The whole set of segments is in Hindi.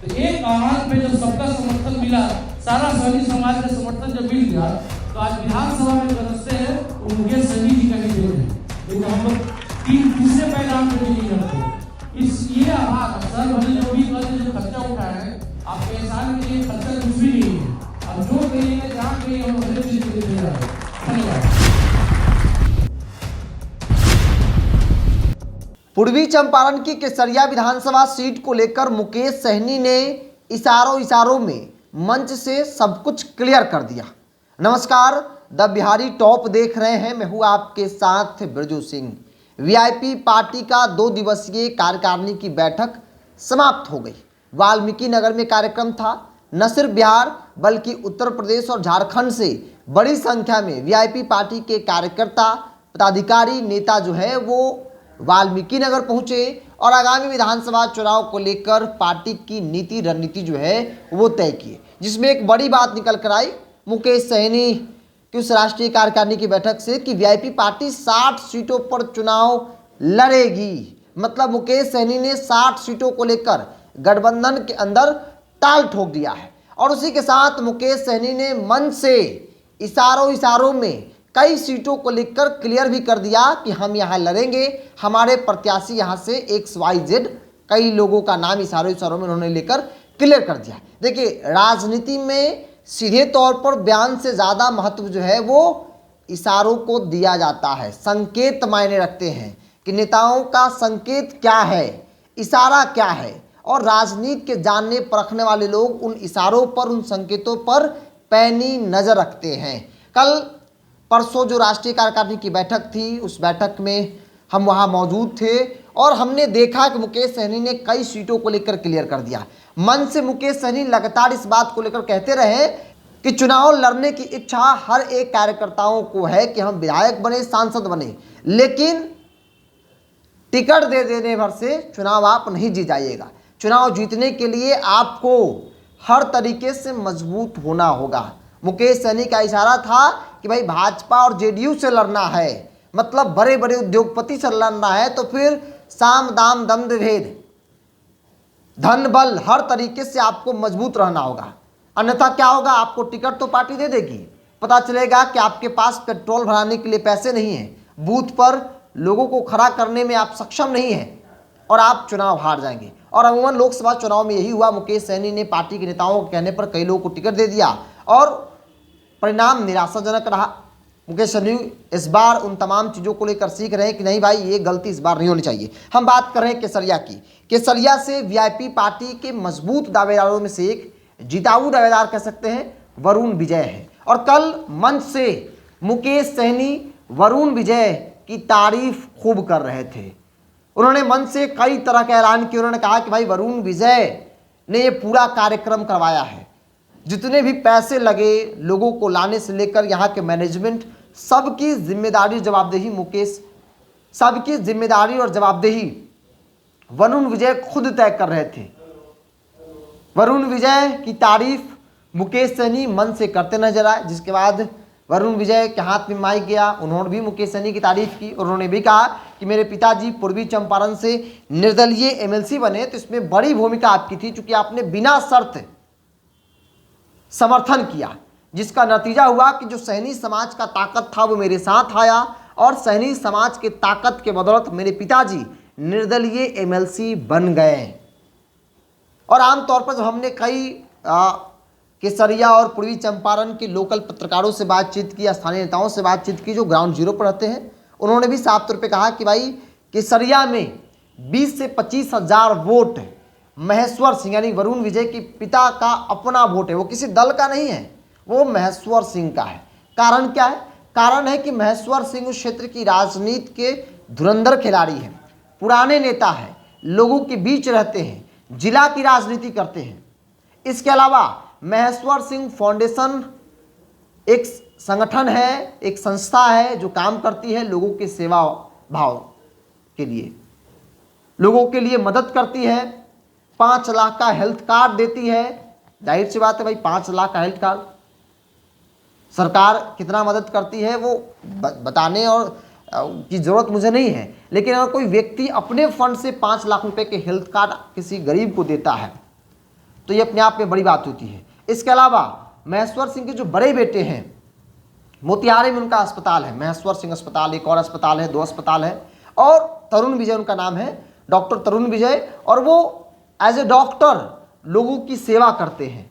तो एक आह्वान पे जब सबका समर्थन मिला, सारा सहनी समाज का समर्थन जब मिल गया, तो आज विधानसभा में गरजते हैं वो मुकेश सहनी जी का ही जोर है। लेकिन हम लोग तीसरे पैगाम पे नहीं करते। ये आभार सर भले जो भी जो खर्चा उठाया है, आपके एहसान के लिए खर्चा कुछ भी नहीं है। अब जो करिए जहाँ करिए हम हर चीज के लिए तैयार हैं। धन्यवाद। पूर्वी चंपारण की केसरिया विधानसभा सीट को लेकर मुकेश सहनी ने इशारों में मंच से सब कुछ क्लियर कर दिया। नमस्कार, द बिहारी टॉप देख रहे हैं, मैं हूं आपके साथ बिरजू सिंह। वीआईपी पार्टी का 2 दिवसीय कार्यकारिणी की बैठक समाप्त हो गई। वाल्मीकि नगर में कार्यक्रम था। न सिर्फ बिहार बल्कि उत्तर प्रदेश और झारखंड से बड़ी संख्या में वीआईपी पार्टी के कार्यकर्ता, पदाधिकारी, नेता जो है वो वाल्मीकि नगर पहुंचे और आगामी विधानसभा चुनाव को लेकर पार्टी की नीति रणनीति जो है वो तय किए, जिसमें एक बड़ी बात निकल कर आई मुकेश सहनी की उस राष्ट्रीय कार्यकारिणी की बैठक से कि वीआईपी पार्टी 60 सीटों पर चुनाव लड़ेगी। मतलब मुकेश सहनी ने 60 सीटों को लेकर गठबंधन के अंदर ताल ठोक दिया है। और उसी के साथ मुकेश सहनी ने मंच से इशारों में कई सीटों को लेकर क्लियर भी कर दिया कि हम यहाँ लड़ेंगे, हमारे प्रत्याशी यहाँ से XYZ, कई लोगों का नाम इशारों में उन्होंने लेकर क्लियर कर दिया। देखिए, राजनीति में सीधे तौर पर बयान से ज़्यादा महत्व जो है वो इशारों को दिया जाता है। संकेत मायने रखते हैं कि नेताओं का संकेत क्या है, इशारा क्या है, और राजनीति के जानने परखने वाले लोग उन इशारों पर, उन संकेतों पर पैनी नज़र रखते हैं। कल परसों जो राष्ट्रीय कार्यकारिणी की बैठक थी, उस बैठक में हम वहां मौजूद थे और हमने देखा कि मुकेश सहनी ने कई सीटों को लेकर क्लियर कर दिया। मन से मुकेश सहनी लगातार इस बात को लेकर कहते रहे कि चुनाव लड़ने की इच्छा हर एक कार्यकर्ताओं को है कि हम विधायक बने, सांसद बने, लेकिन टिकट दे देने भर से चुनाव आप नहीं जीत जाइएगा। चुनाव जीतने के लिए आपको हर तरीके से मजबूत होना होगा। मुकेश सहनी का इशारा था कि भाई भाजपा और जेडीयू से लड़ना है, मतलब बड़े बड़े उद्योगपति से लड़ना है, तो फिर साम दाम दंड भेद, धन बल, हर तरीके से आपको मजबूत रहना होगा। अन्यथा क्या होगा, आपको टिकट तो पार्टी दे देगी, पता चलेगा कि आपके पास पेट्रोल भराने के लिए पैसे नहीं है, बूथ पर लोगों को खड़ा करने में आप सक्षम नहीं हैं और आप चुनाव हार जाएंगे। और अमूमन लोकसभा चुनाव में यही हुआ। मुकेश सहनी ने पार्टी के नेताओं के कहने पर कई लोगों को टिकट दे दिया और परिणाम निराशाजनक रहा। मुकेश सहनी इस बार उन तमाम चीज़ों को लेकर सीख रहे हैं कि नहीं भाई, ये गलती इस बार नहीं होनी चाहिए। हम बात कर रहे हैं केसरिया की। केसरिया से वीआईपी पार्टी के मजबूत दावेदारों में से एक, जिताऊ दावेदार कह सकते हैं, वरुण विजय है। और कल मंच से मुकेश सहनी वरुण विजय की तारीफ खूब कर रहे थे। उन्होंने मंच से कई तरह का ऐलान किया। उन्होंने कहा कि भाई वरुण विजय ने ये पूरा कार्यक्रम करवाया है, जितने भी पैसे लगे लोगों को लाने से लेकर यहाँ के मैनेजमेंट, सबकी जिम्मेदारी जवाबदेही मुकेश, सबकी जिम्मेदारी और जवाबदेही वरुण विजय खुद तय कर रहे थे। वरुण विजय की तारीफ मुकेश सहनी मन से करते नजर आए, जिसके बाद वरुण विजय के हाथ में माइक गया। उन्होंने भी मुकेश सहनी की तारीफ की और उन्होंने भी कहा कि मेरे पिताजी पूर्वी चंपारण से निर्दलीय MLC बने, तो इसमें बड़ी भूमिका आपकी थी, चूंकि आपने बिना शर्त समर्थन किया, जिसका नतीजा हुआ कि जो सहनी समाज का ताकत था वो मेरे साथ आया और सहनी समाज के ताकत के बदौलत मेरे पिताजी निर्दलीय MLC बन गए। और आमतौर पर जब हमने कई केसरिया और पूर्वी चंपारण के लोकल पत्रकारों से बातचीत की, स्थानीय नेताओं से बातचीत की जो ग्राउंड जीरो पर रहते हैं, उन्होंने भी साफ तौर पे कहा कि भाई केसरिया में 20 से 25 हज़ार वोट महेश्वर सिंह यानी वरुण विजय के पिता का अपना वोट है, वो किसी दल का नहीं है, वो महेश्वर सिंह का है। कारण क्या है? कारण है कि महेश्वर सिंह उस क्षेत्र की राजनीति के धुरंधर खिलाड़ी हैं, पुराने नेता हैं, लोगों के बीच रहते हैं, जिला की राजनीति करते हैं। इसके अलावा महेश्वर सिंह फाउंडेशन एक संगठन है, एक संस्था है जो काम करती है लोगों के सेवा भाव के लिए, लोगों के लिए मदद करती है। 5 लाख का हेल्थ कार्ड देती है। जाहिर सी बात है भाई, 5 लाख का हेल्थ कार्ड, सरकार कितना मदद करती है वो बताने और की ज़रूरत मुझे नहीं है, लेकिन अगर कोई व्यक्ति अपने फंड से 5 लाख रुपए के हेल्थ कार्ड किसी गरीब को देता है तो ये अपने आप में बड़ी बात होती है। इसके अलावा महेश्वर सिंह के जो बड़े बेटे हैं, मोतिहारी में उनका अस्पताल है, महेश्वर सिंह अस्पताल, एक और अस्पताल है, 2 अस्पताल है, और तरुण विजय उनका नाम है, डॉक्टर तरुण विजय, और वो एज ए डॉक्टर लोगों की सेवा करते हैं।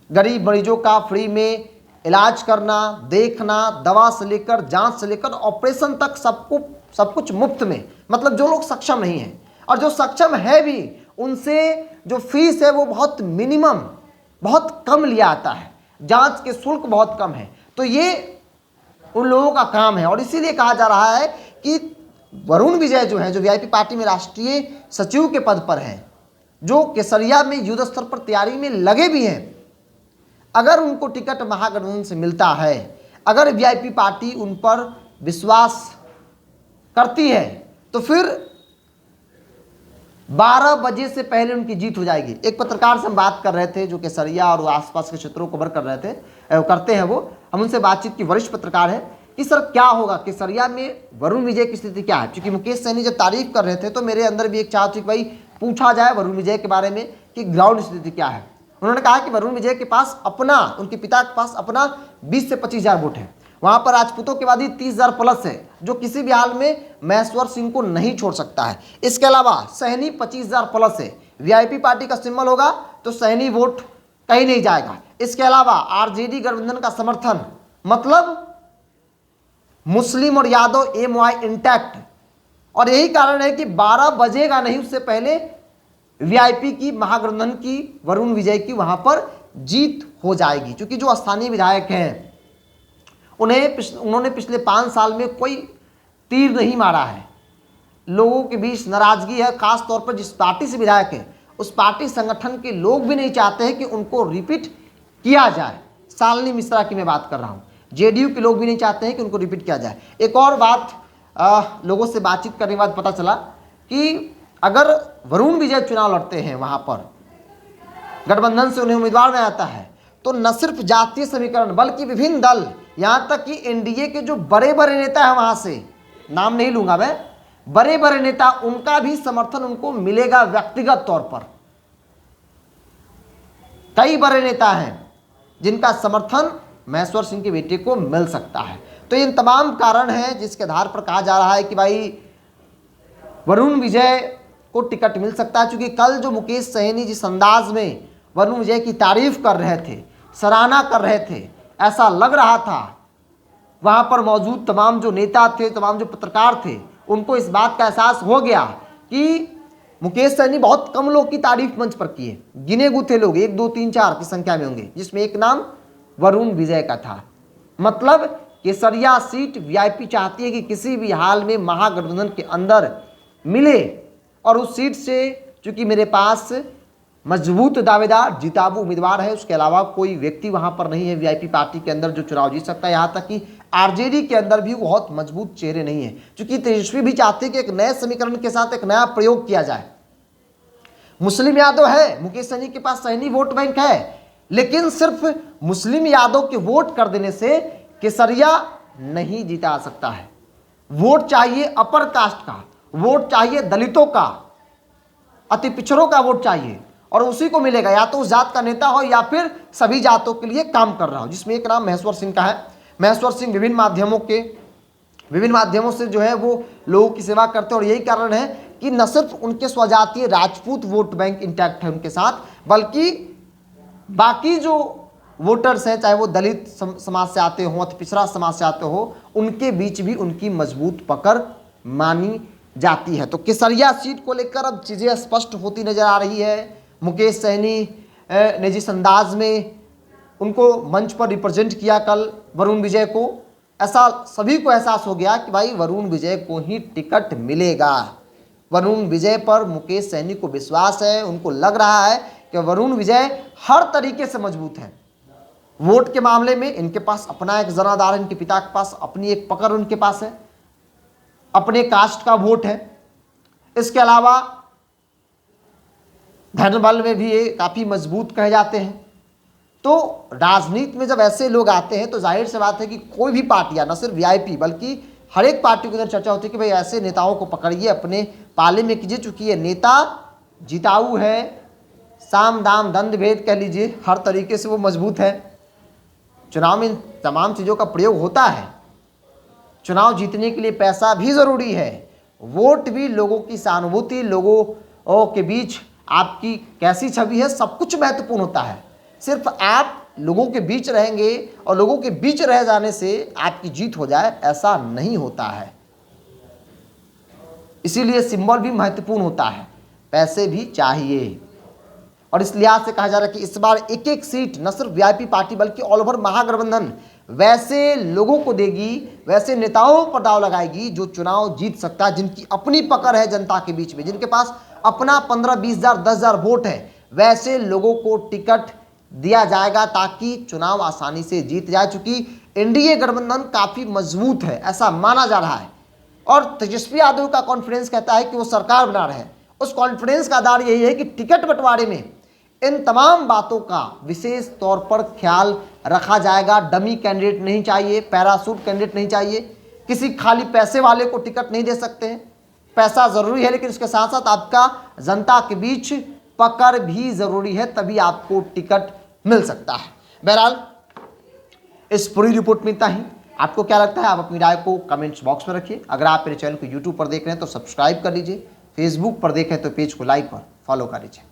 गरीब मरीजों का फ्री में इलाज करना, देखना, दवा से लेकर जांच से लेकर ऑपरेशन तक सब कुछ मुफ्त में, मतलब जो लोग सक्षम नहीं हैं और जो सक्षम है भी उनसे जो फीस है वो बहुत मिनिमम, बहुत कम लिया आता है, जांच के शुल्क बहुत कम है। तो ये उन लोगों का काम है और इसीलिए कहा जा रहा है कि वरुण विजय जो है, जो वीआईपी पार्टी में राष्ट्रीय सचिव के पद पर हैं, जो केसरिया में युद्ध स्तर पर तैयारी में लगे भी हैं, अगर उनको टिकट महागठबंधन से मिलता है, अगर वीआईपी पार्टी उन पर विश्वास करती है, तो फिर 12 बजे से पहले उनकी जीत हो जाएगी। एक पत्रकार से हम बात कर रहे थे जो केसरिया और आसपास के क्षेत्रों को कवर कर रहे थे, करते हैं वो, हम उनसे बातचीत की, वरिष्ठ पत्रकार है, कि सर क्या होगा केसरिया में वरुण विजय की स्थिति क्या है। क्योंकि मुकेश सहनी जब तारीफ कर रहे थे तो मेरे अंदर भी एक चाह थी कि भाई पूछा जाए वरुण विजय के बारे में कि ग्राउंड स्थिति क्या है। उन्होंने कहा कि वरुण विजय के पास अपना, उनके पिता के पास अपना 20 से 25 हज़ार वोट है, वहां पर राजपूतों के बाद ही 30,000 प्लस है, जो किसी भी हाल में महेश्वर सिंह को नहीं छोड़ सकता है। इसके अलावा सहनी 25,000 प्लस है, वीआईपी पार्टी का सिंबल होगा तो सहनी वोट कहीं नहीं जाएगा। इसके अलावा आरजेडी गठबंधन का समर्थन, मतलब मुस्लिम और यादव एमवाई इंटैक्ट, और यही कारण है कि 12 बजेगा नहीं उससे पहले वीआईपी की, महागठबंधन की, वरुण विजय की वहां पर जीत हो जाएगी। क्योंकि जो स्थानीय विधायक हैं उन्होंने पिछले 5 साल में कोई तीर नहीं मारा है, लोगों के बीच नाराजगी है, खास तौर पर जिस पार्टी से विधायक है उस पार्टी संगठन के लोग भी नहीं चाहते हैं कि उनको रिपीट किया जाए। शालिनी मिश्रा की मैं बात कर रहा हूं, जेडीयू के लोग भी नहीं चाहते हैं कि उनको रिपीट किया जाए। एक और बात, लोगों से बातचीत करने के बाद पता चला कि अगर वरुण विजय चुनाव लड़ते हैं वहां पर, गठबंधन से उन्हें उम्मीदवार में आता है, तो न सिर्फ जातीय समीकरण बल्कि विभिन्न दल, यहां तक कि एनडीए के जो बड़े बड़े नेता हैं, वहां से नाम नहीं लूंगा मैं, बड़े बड़े नेता, उनका भी समर्थन उनको मिलेगा व्यक्तिगत तौर पर। कई बड़े नेता हैं जिनका समर्थन महेश्वर सिंह के बेटे को मिल सकता है। तो इन तमाम कारण हैं जिसके आधार पर कहा जा रहा है कि भाई वरुण विजय को टिकट मिल सकता है। क्योंकि कल जो मुकेश सहनी जिस अंदाज में वरुण विजय की तारीफ कर रहे थे, सराहना कर रहे थे, ऐसा लग रहा था वहां पर मौजूद तमाम जो नेता थे, तमाम जो पत्रकार थे, उनको इस बात का एहसास हो गया कि मुकेश सहनी बहुत कम लोग की तारीफ मंच पर किए, गिने गुथे लोग 1 2 3 4 की संख्या में होंगे, जिसमें एक नाम वरुण विजय का था। मतलब केसरिया सीट वीआईपी चाहती है कि किसी भी हाल में महागठबंधन के अंदर मिले, और उस सीट से चूंकि मेरे पास मजबूत दावेदार जिताऊ उम्मीदवार है, उसके अलावा कोई व्यक्ति वहां पर नहीं है वीआईपी पार्टी के अंदर जो चुनाव जीत सकता है। यहां तक कि आरजेडी के अंदर भी बहुत मजबूत चेहरे नहीं है, क्योंकि तेजस्वी भी चाहते हैं कि एक नए समीकरण के साथ एक नया प्रयोग किया जाए। मुस्लिम यादव है, मुकेश सहनी के पास सहनी वोट बैंक है, लेकिन सिर्फ मुस्लिम यादव के वोट कर देने से केसरिया नहीं जिता सकता है। वोट चाहिए अपर कास्ट का, वोट चाहिए दलितों का, अति पिछड़ों का वोट चाहिए, और उसी को मिलेगा या तो उस जात का नेता हो या फिर सभी जातों के लिए काम कर रहा हो, जिसमें एक नाम महेश्वर सिंह का है। महेश्वर सिंह विभिन्न माध्यमों से जो है वो लोगों की सेवा करते हैं, और यही कारण है कि न सिर्फ उनके स्वजातीय राजपूत वोट बैंक इंटैक्ट है उनके साथ, बल्कि बाकी जो वोटर्स हैं, चाहे वो दलित समाज से आते हो, अति पिछड़ा समाज से आते हो, उनके बीच भी उनकी मजबूत पकड़ मानी जाती है। तो केसरिया सीट को लेकर अब चीज़ें स्पष्ट होती नजर आ रही है। मुकेश सहनी ने जिस अंदाज में उनको मंच पर रिप्रेजेंट किया कल वरुण विजय को, ऐसा सभी को एहसास हो गया कि भाई वरुण विजय को ही टिकट मिलेगा। वरुण विजय पर मुकेश सहनी को विश्वास है, उनको लग रहा है कि वरुण विजय हर तरीके से मजबूत है। वोट के मामले में इनके पास अपना एक जनाधार है, इनके पिता के पास अपनी एक पकड़ उनके पास है, अपने कास्ट का वोट है। इसके अलावा धन बल में भी ये काफ़ी मजबूत कहे जाते हैं। तो राजनीति में जब ऐसे लोग आते हैं तो जाहिर सी बात है कि कोई भी पार्टियां, न सिर्फ वीआईपी बल्कि हर एक पार्टी के अंदर चर्चा होती है कि भाई ऐसे नेताओं को पकड़िए, अपने पाले में कीजिए, चूंकि ये नेता जिताऊ है, साम दाम दंड भेद कह लीजिए, हर तरीके से वो मजबूत है। चुनाव में इन तमाम चीज़ों का प्रयोग होता है। चुनाव जीतने के लिए पैसा भी ज़रूरी है, वोट भी, लोगों की सहानुभूति, लोगों के बीच आपकी कैसी छवि है, सब कुछ महत्वपूर्ण होता है। सिर्फ आप लोगों के बीच रहेंगे और लोगों के बीच रह जाने से आपकी जीत हो जाए, ऐसा नहीं होता है। इसीलिए सिंबल भी महत्वपूर्ण होता है, पैसे भी चाहिए। और इस लिहाज से कहा जा रहा है कि इस बार एक एक सीट न सिर्फ वीआईपी पार्टी बल्कि ऑल ओवर महागठबंधन वैसे लोगों को देगी, वैसे नेताओं पर दाव लगाएगी जो चुनाव जीत सकता है, जिनकी अपनी पकड़ है जनता के बीच में, जिनके पास अपना 15-20 हज़ार 10 हज़ार वोट है, वैसे लोगों को टिकट दिया जाएगा ताकि चुनाव आसानी से जीत जाए। चूंकि एनडीए गठबंधन काफ़ी मजबूत है, ऐसा माना जा रहा है। और तेजस्वी यादव का कॉन्फिडेंस कहता है कि वो सरकार बना रहे हैं। उस कॉन्फिडेंस का आधार यही है कि टिकट बंटवारे में इन तमाम बातों का विशेष तौर पर ख्याल रखा जाएगा। डमी कैंडिडेट नहीं चाहिए, पैरासूट कैंडिडेट नहीं चाहिए, किसी खाली पैसे वाले को टिकट नहीं दे सकते हैं। पैसा ज़रूरी है, लेकिन इसके साथ साथ आपका जनता के बीच पकड़ भी ज़रूरी है, तभी आपको टिकट मिल सकता है। बहरहाल इस पूरी रिपोर्ट में इतना ही। आपको क्या लगता है, आप अपनी राय को कमेंट्स बॉक्स में रखिए। अगर आप मेरे चैनल को यूट्यूब पर देख रहे हैं तो सब्सक्राइब कर लीजिए, फेसबुक पर देखें तो पेज को लाइक और फॉलो कर लीजिए।